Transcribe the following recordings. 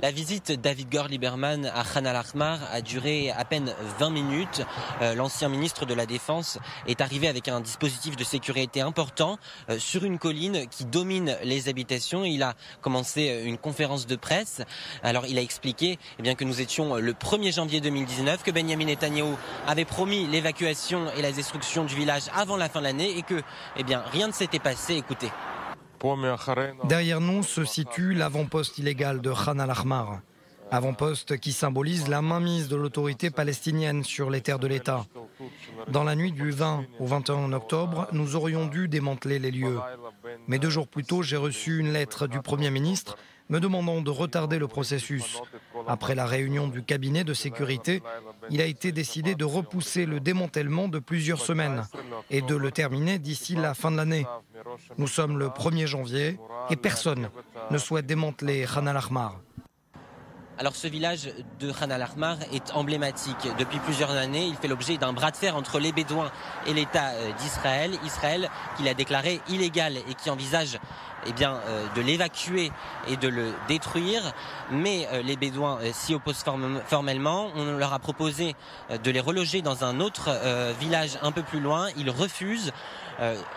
La visite d'Avigdor Lieberman à Khan al-Ahmar a duré à peine 20 minutes. L'ancien ministre de la Défense est arrivé avec un dispositif de sécurité important sur une colline qui domine les habitations. Il a commencé une conférence de presse. Alors il a expliqué que nous étions le 1er janvier 2019, que Benyamin Netanyahou avait promis l'évacuation et la destruction du village avant la fin de l'année et que rien ne s'était passé. Écoutez. Derrière nous se situe l'avant-poste illégal de Khan al-Ahmar. Avant-poste qui symbolise la mainmise de l'autorité palestinienne sur les terres de l'État. Dans la nuit du 20 au 21 octobre, nous aurions dû démanteler les lieux. Mais 2 jours plus tôt, j'ai reçu une lettre du Premier ministre me demandant de retarder le processus. Après la réunion du cabinet de sécurité, il a été décidé de repousser le démantèlement de plusieurs semaines et de le terminer d'ici la fin de l'année. Nous sommes le 1er janvier et personne ne souhaite démanteler Khan al-Ahmar. Alors ce village de Khan al-Ahmar est emblématique. Depuis plusieurs années, il fait l'objet d'un bras de fer entre les Bédouins et l'État d'Israël. Israël qui l'a déclaré illégal et qui envisage de l'évacuer et de le détruire. Mais les Bédouins s'y opposent formellement. On leur a proposé de les reloger dans un autre village un peu plus loin. Ils refusent.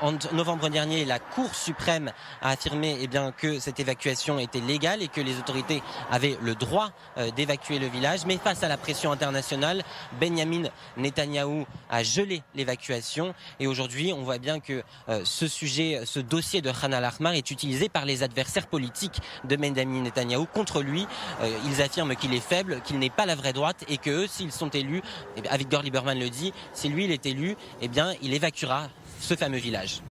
En novembre dernier, la Cour suprême a affirmé que cette évacuation était légale et que les autorités avaient le droit d'évacuer le village. Mais face à la pression internationale, Benyamin Netanyahou a gelé l'évacuation. Et aujourd'hui, on voit bien que ce dossier de Khan al-Ahmar est utilisé par les adversaires politiques de Benyamin Netanyahou contre lui. Ils affirment qu'il est faible, qu'il n'est pas la vraie droite et que eux, s'ils sont élus, Avigdor Lieberman le dit, si lui il est élu, il évacuera ce fameux village.